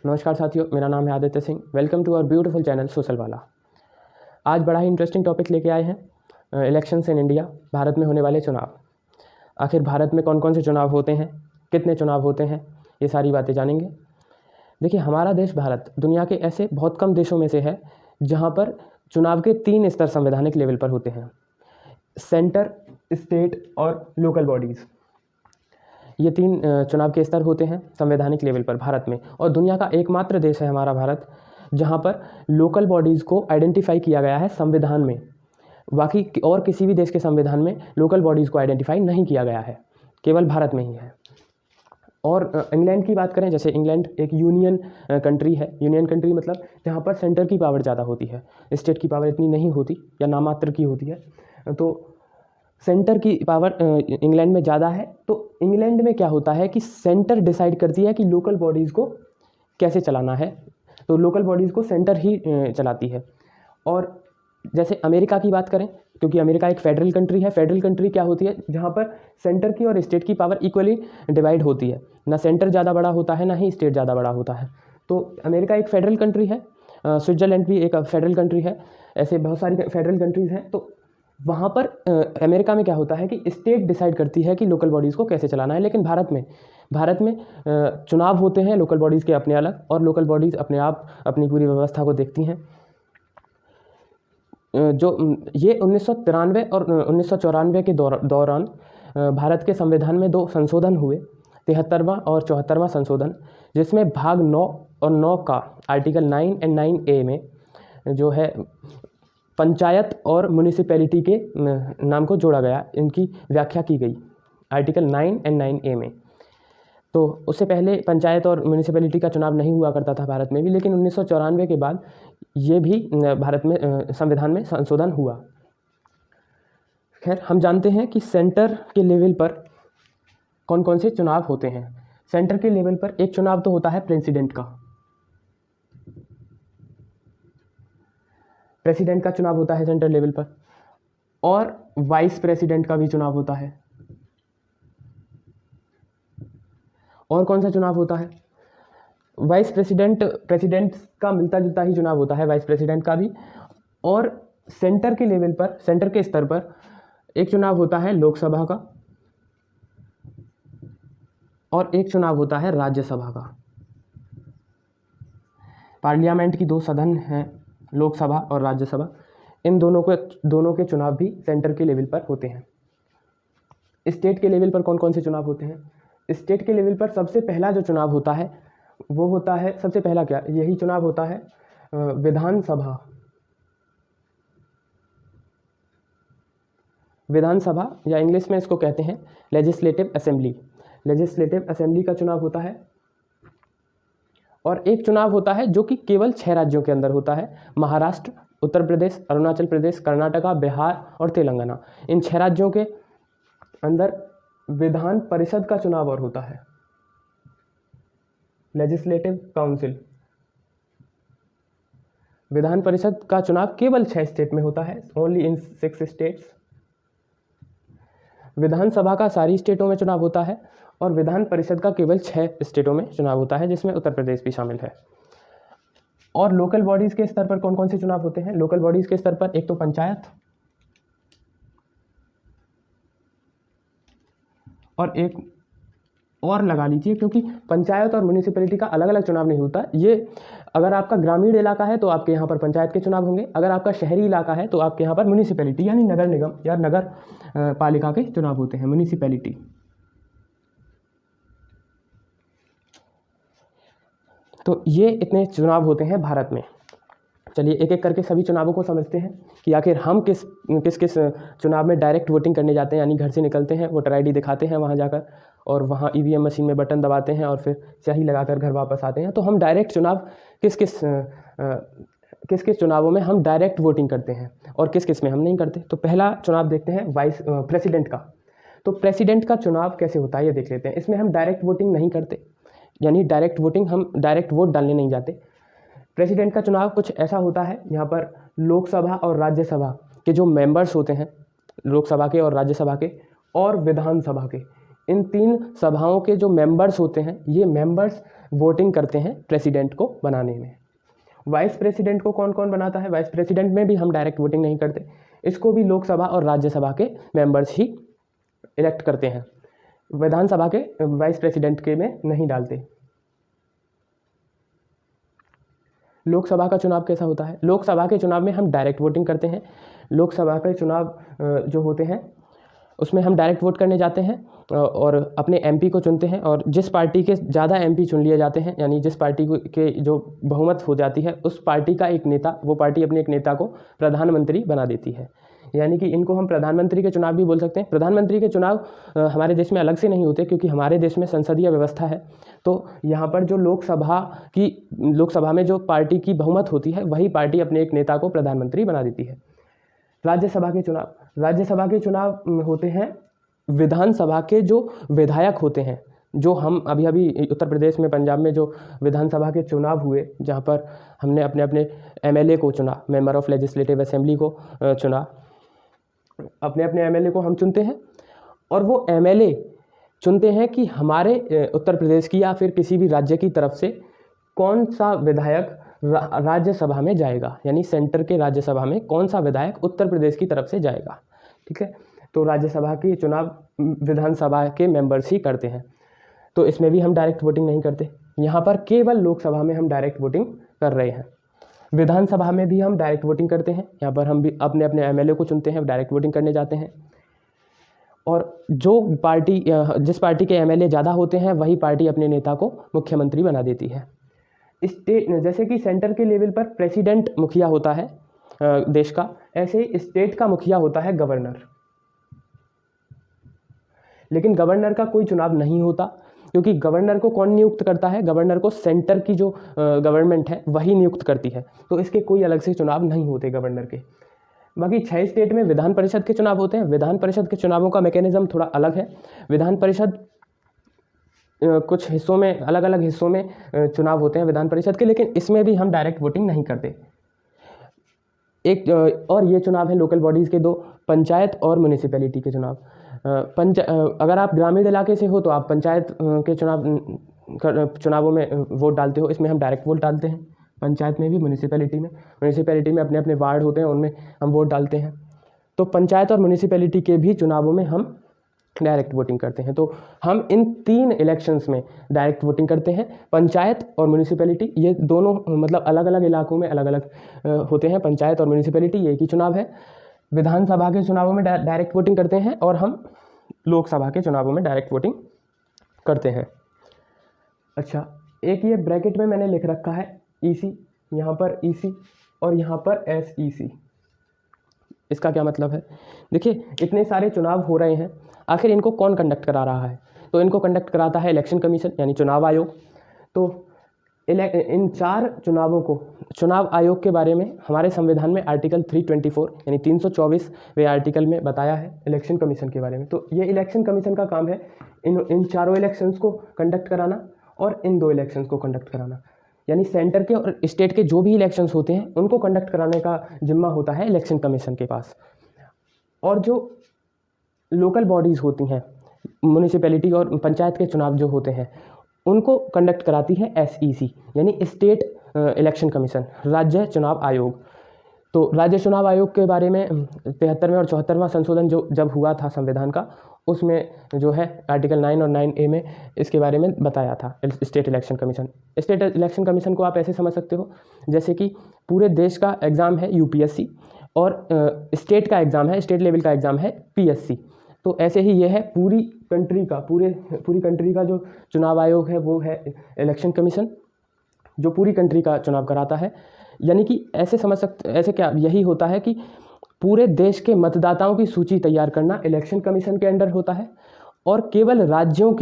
नमस्कार साथियों, मेरा नाम है Aditya Singh. Welcome to our beautiful channel social वाला। आज बड़ा ही इंटरेस्टिंग टॉपिक लेके आए हैं, इलेक्शंस इन इंडिया, भारत में होने वाले चुनाव। आखिर भारत में कौन कौन से चुनाव होते हैं, कितने चुनाव होते हैं, ये सारी बातें जानेंगे। देखिए, हमारा देश भारत दुनिया के ऐसे बहुत कम देशों में से है जहाँ पर चुनाव के 3 स्तर संवैधानिक लेवल पर होते हैं: सेंटर, स्टेट और लोकल बॉडीज़। ये 3 चुनाव के स्तर होते हैं संवैधानिक लेवल पर भारत में। और दुनिया का एकमात्र देश है हमारा भारत जहाँ पर लोकल बॉडीज़ को आइडेंटिफाई किया गया है संविधान में। बाकी और किसी भी देश के संविधान में लोकल बॉडीज़ को आइडेंटिफाई नहीं किया गया है, केवल भारत में ही है। और इंग्लैंड की बात करें, जैसे इंग्लैंड एक यूनियन कंट्री है। यूनियन कंट्री मतलब जहाँ पर सेंटर की पावर ज़्यादा होती है, स्टेट की पावर इतनी नहीं होती या नामात्र की होती है। तो सेंटर की पावर इंग्लैंड में ज़्यादा है। तो इंग्लैंड में क्या होता है कि सेंटर डिसाइड करती है कि लोकल बॉडीज़ को कैसे चलाना है, तो लोकल बॉडीज़ को सेंटर ही चलाती है। और जैसे अमेरिका की बात करें, क्योंकि अमेरिका एक फेडरल कंट्री है। फेडरल कंट्री क्या होती है, जहाँ पर सेंटर की और स्टेट की पावर इक्वली डिवाइड होती है, ना सेंटर ज़्यादा बड़ा होता है, ना ही स्टेट ज़्यादा बड़ा होता है। तो अमेरिका एक फेडरल कंट्री है, स्विट्ज़रलैंड भी एक फेडरल कंट्री है। ऐसे बहुत सारी फेडरल कंट्रीज़ हैं। तो वहाँ पर अमेरिका में क्या होता है कि स्टेट डिसाइड करती है कि लोकल बॉडीज़ को कैसे चलाना है। लेकिन भारत में चुनाव होते हैं लोकल बॉडीज़ के अपने अलग, और लोकल बॉडीज़ अपने आप अपनी पूरी व्यवस्था को देखती हैं। जो ये 1993 और 1994 के दौरान भारत के संविधान में 2 संशोधन हुए, 73वां और 74वां संशोधन, जिसमें भाग 9 और 9 का आर्टिकल 9 एंड 9A में जो है पंचायत और म्यूनिसिपैलिटी के नाम को जोड़ा गया, इनकी व्याख्या की गई आर्टिकल 9 एंड 9A में। तो उससे पहले पंचायत और म्यूनिसिपैलिटी का चुनाव नहीं हुआ करता था भारत में भी, लेकिन 1994 के बाद ये भी भारत में संविधान में संशोधन हुआ। खैर, हम जानते हैं कि सेंटर के लेवल पर कौन कौन से चुनाव होते हैं। सेंटर के लेवल पर एक चुनाव तो होता है प्रेसिडेंट का चुनाव होता है सेंट्रल लेवल पर, और वाइस प्रेसिडेंट का भी चुनाव होता है। और कौन सा चुनाव होता है? वाइस प्रेसिडेंट का मिलता जुलता ही चुनाव होता है, वाइस प्रेसिडेंट का भी। और सेंटर के लेवल पर, सेंटर के स्तर पर एक चुनाव होता है लोकसभा का, और एक चुनाव होता है राज्यसभा का। पार्लियामेंट की 2 सदन हैं, लोकसभा और राज्यसभा। इन दोनों के चुनाव भी सेंटर के लेवल पर होते हैं। स्टेट के लेवल पर कौन कौन से चुनाव होते हैं? स्टेट के लेवल पर सबसे पहला जो चुनाव होता है वो होता है, सबसे पहला क्या, यही चुनाव होता है विधानसभा, या इंग्लिश में इसको कहते हैं लेजिस्लेटिव असेंबली। लेजिस्लेटिव असेंबली का चुनाव होता है। और एक चुनाव होता है जो कि केवल 6 राज्यों के अंदर होता है: महाराष्ट्र, उत्तर प्रदेश, अरुणाचल प्रदेश, कर्नाटका, बिहार और तेलंगाना। इन 6 राज्यों के अंदर विधान परिषद का चुनाव और होता है, लेजिस्लेटिव काउंसिल। विधान परिषद का चुनाव केवल 6 स्टेट में होता है, ओनली इन 6 स्टेट्स। विधानसभा का सारी स्टेटों में चुनाव होता है, और विधान परिषद का केवल 6 स्टेटों में चुनाव होता है, जिसमें उत्तर प्रदेश भी शामिल है। और लोकल बॉडीज़ के स्तर पर कौन कौन से चुनाव होते हैं? लोकल बॉडीज़ के स्तर पर एक तो पंचायत, और एक और लगा लीजिए, क्योंकि पंचायत और म्यूनिसिपैलिटी का अलग अलग चुनाव नहीं होता। ये अगर आपका ग्रामीण इलाका है तो आपके यहाँ पर पंचायत के चुनाव होंगे, अगर आपका शहरी इलाका है तो आपके यहाँ पर म्यूनिसिपैलिटी यानी नगर निगम या नगर पालिका के चुनाव होते हैं, म्यूनिसिपैलिटी। तो ये इतने चुनाव होते हैं भारत में। चलिए एक एक करके सभी चुनावों को समझते हैं कि आखिर हम किस चुनाव में डायरेक्ट वोटिंग करने जाते हैं, यानी घर से निकलते हैं, वोटर ID दिखाते हैं वहाँ जाकर, और वहाँ EVM मशीन में बटन दबाते हैं और फिर स्याही लगाकर घर वापस आते हैं। तो हम डायरेक्ट चुनाव किस किस चुनावों में हम डायरेक्ट वोटिंग करते हैं और किस में हम नहीं करते। तो पहला चुनाव देखते हैं वाइस प्रेसिडेंट का। तो प्रेसिडेंट का चुनाव कैसे होता है ये देख लेते हैं। इसमें हम डायरेक्ट वोटिंग नहीं करते, यानी हम डायरेक्ट वोट डालने नहीं जाते। प्रेसिडेंट का चुनाव कुछ ऐसा होता है, यहाँ पर लोकसभा और राज्यसभा के जो मेंबर्स होते हैं, लोकसभा के और राज्यसभा के और विधानसभा के, इन 3 सभाओं के जो मेंबर्स होते हैं, ये मेंबर्स वोटिंग करते हैं प्रेसिडेंट को बनाने में। वाइस प्रेसिडेंट को कौन कौन बनाता है? वाइस प्रेसिडेंट में भी हम डायरेक्ट वोटिंग नहीं करते, इसको भी लोकसभा और राज्यसभा के मेंबर्स ही इलेक्ट करते हैं, विधानसभा के वाइस प्रेसिडेंट के में नहीं डालते। लोकसभा का चुनाव कैसा होता है? लोकसभा के चुनाव में हम डायरेक्ट वोटिंग करते हैं। लोकसभा के चुनाव जो होते हैं उसमें हम डायरेक्ट वोट करने जाते हैं और अपने एमपी को चुनते हैं, और जिस पार्टी के ज़्यादा एमपी चुन लिए जाते हैं, यानी जिस पार्टी के जो बहुमत हो जाती है, उस पार्टी का एक नेता, वो पार्टी अपने एक नेता को प्रधानमंत्री बना देती है। यानी कि इनको हम प्रधानमंत्री के चुनाव भी बोल सकते हैं। प्रधानमंत्री के चुनाव हमारे देश में अलग से नहीं होते, क्योंकि हमारे देश में संसदीय व्यवस्था है। तो यहाँ पर जो लोकसभा में जो पार्टी की बहुमत होती है, वही पार्टी अपने एक नेता को प्रधानमंत्री बना देती है। राज्यसभा के चुनाव होते हैं विधानसभा के जो विधायक होते हैं, जो हम अभी उत्तर प्रदेश में, पंजाब में जो विधानसभा के चुनाव हुए, जहाँ पर हमने अपने अपने एमएलए को चुना, मेंबर ऑफ लेजिस्लेटिव असेंबली को चुना, अपने अपने एमएलए को हम चुनते हैं, और वो एमएलए चुनते हैं कि हमारे उत्तर प्रदेश की या फिर किसी भी राज्य की तरफ से कौन सा विधायक राज्यसभा में जाएगा, यानी सेंटर के राज्यसभा में कौन सा विधायक उत्तर प्रदेश की तरफ से जाएगा। ठीक है, तो राज्यसभा के चुनाव विधानसभा के मेंबर्स ही करते हैं, तो इसमें भी हम डायरेक्ट वोटिंग नहीं करते। यहाँ पर केवल लोकसभा में हम डायरेक्ट वोटिंग कर रहे हैं। विधानसभा में भी हम डायरेक्ट वोटिंग करते हैं, यहाँ पर हम भी अपने अपने एमएलए को चुनते हैं, डायरेक्ट वोटिंग करने जाते हैं, और जिस पार्टी के एमएलए ज़्यादा होते हैं, वही पार्टी अपने नेता को मुख्यमंत्री बना देती है। जैसे कि सेंटर के लेवल पर प्रेसिडेंट मुखिया होता है देश का, ऐसे ही स्टेट का मुखिया होता है गवर्नर। लेकिन गवर्नर का कोई चुनाव नहीं होता, क्योंकि गवर्नर को कौन नियुक्त करता है? गवर्नर को सेंटर की जो गवर्नमेंट है वही नियुक्त करती है, तो इसके कोई अलग से चुनाव नहीं होते गवर्नर के। बाकी 6 स्टेट में विधान परिषद के चुनाव होते हैं। विधान परिषद के चुनावों का मैकेनिज्म थोड़ा अलग है। विधान परिषद कुछ हिस्सों में, अलग अलग हिस्सों में चुनाव होते हैं विधान परिषद के, लेकिन इसमें भी हम डायरेक्ट वोटिंग नहीं करते। और ये चुनाव है लोकल बॉडीज़ के 2, पंचायत और म्यूनिसिपैलिटी के चुनाव। अगर आप ग्रामीण इलाके से हो तो आप पंचायत के चुनावों में वोट डालते हो, इसमें हम डायरेक्ट वोट डालते हैं। पंचायत में भी, म्यूनिसिपैलिटी में अपने अपने वार्ड होते हैं, उनमें हम वोट डालते हैं। तो पंचायत और म्यूनिसिपैलिटी के भी चुनावों में हम डायरेक्ट वोटिंग करते हैं। तो हम इन 3 इलेक्शंस में डायरेक्ट वोटिंग करते हैं। पंचायत और म्यूनिसिपैलिटी, ये दोनों मतलब अलग अलग इलाकों में अलग अलग होते हैं। पंचायत और म्यूनिसिपैलिटी ये एक ही चुनाव है। विधानसभा के चुनावों में डायरेक्ट वोटिंग करते हैं, और हम लोकसभा के चुनावों में डायरेक्ट वोटिंग करते हैं। अच्छा, एक ये ब्रैकेट में मैंने लिख रखा है EC, यहाँ पर EC और यहाँ पर SEC। इसका क्या मतलब है? देखिए, इतने सारे चुनाव हो रहे हैं, आखिर इनको कौन कंडक्ट करा रहा है? तो इनको कंडक्ट कराता है इलेक्शन कमीशन, यानी चुनाव आयोग। तो इन 4 चुनावों को, चुनाव आयोग के बारे में हमारे संविधान में आर्टिकल 324 यानी 324वें आर्टिकल में बताया है इलेक्शन कमीशन के बारे में। तो ये इलेक्शन कमीशन का काम है इन चारों इलेक्शंस को कंडक्ट कराना और इन 2 इलेक्शंस को कंडक्ट कराना, यानी सेंटर के और स्टेट के जो भी इलेक्शंस होते हैं उनको कंडक्ट कराने का जिम्मा होता है इलेक्शन कमीशन के पास। और जो लोकल बॉडीज़ होती हैं, म्यूनिसिपैलिटी और पंचायत के चुनाव जो होते हैं, उनको कंडक्ट कराती है SEC यानी स्टेट इलेक्शन कमीशन, राज्य चुनाव आयोग। तो राज्य चुनाव आयोग के बारे में 73वें और 74वां संशोधन जब हुआ था संविधान का, उसमें जो है आर्टिकल 9 और 9A में इसके बारे में बताया था state election commission. State election commission को आप ऐसे समझ सकते हो जैसे कि पूरे देश का एग्ज़ाम है UPSC और स्टेट का एग्ज़ाम है, स्टेट लेवल का एग्ज़ाम है PSC। तो ऐसे ही ये है पूरी कंट्री का जो चुनाव आयोग है वो है इलेक्शन कमीशन, जो पूरी कंट्री का चुनाव कराता है। यानी कि ऐसे समझ सकते, ऐसे क्या यही होता है कि पूरे देश के मतदाताओं की सूची तैयार करना इलेक्शन कमीशन के अंडर होता है, और केवल राज्यों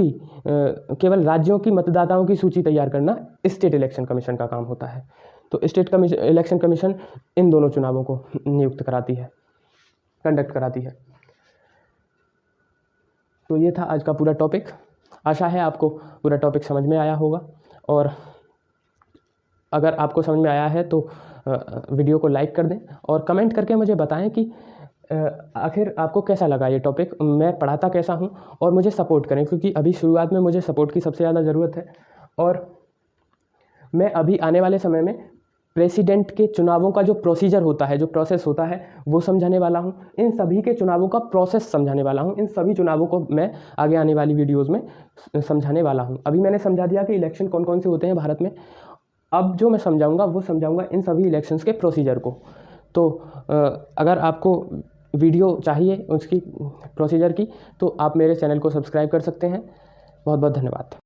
की मतदाताओं की सूची तैयार करना स्टेट इलेक्शन कमीशन का काम होता है। तो स्टेट इलेक्शन कमीशन इन दोनों चुनावों को नियुक्त कराती है, कंडक्ट कराती है। तो ये था आज का पूरा टॉपिक। आशा है आपको पूरा टॉपिक समझ में आया होगा, और अगर आपको समझ में आया है तो वीडियो को लाइक कर दें और कमेंट करके मुझे बताएं कि आखिर आपको कैसा लगा ये टॉपिक, मैं पढ़ाता कैसा हूँ, और मुझे सपोर्ट करें क्योंकि अभी शुरुआत में मुझे सपोर्ट की सबसे ज़्यादा ज़रूरत है। और मैं अभी आने वाले समय में प्रेसिडेंट के चुनावों का जो प्रोसीजर होता है, जो प्रोसेस होता है, वो समझाने वाला हूँ। इन सभी के चुनावों का प्रोसेस समझाने वाला हूँ। इन सभी चुनावों को मैं आगे आने वाली वीडियोज़ में समझाने वाला हूँ। अभी मैंने समझा दिया कि इलेक्शन कौन कौन से होते हैं भारत में। अब जो मैं समझाऊंगा वो समझाऊंगा इन सभी इलेक्शंस के प्रोसीजर को। तो अगर आपको वीडियो चाहिए उसकी प्रोसीजर की, तो आप मेरे चैनल को सब्सक्राइब कर सकते हैं। बहुत बहुत धन्यवाद।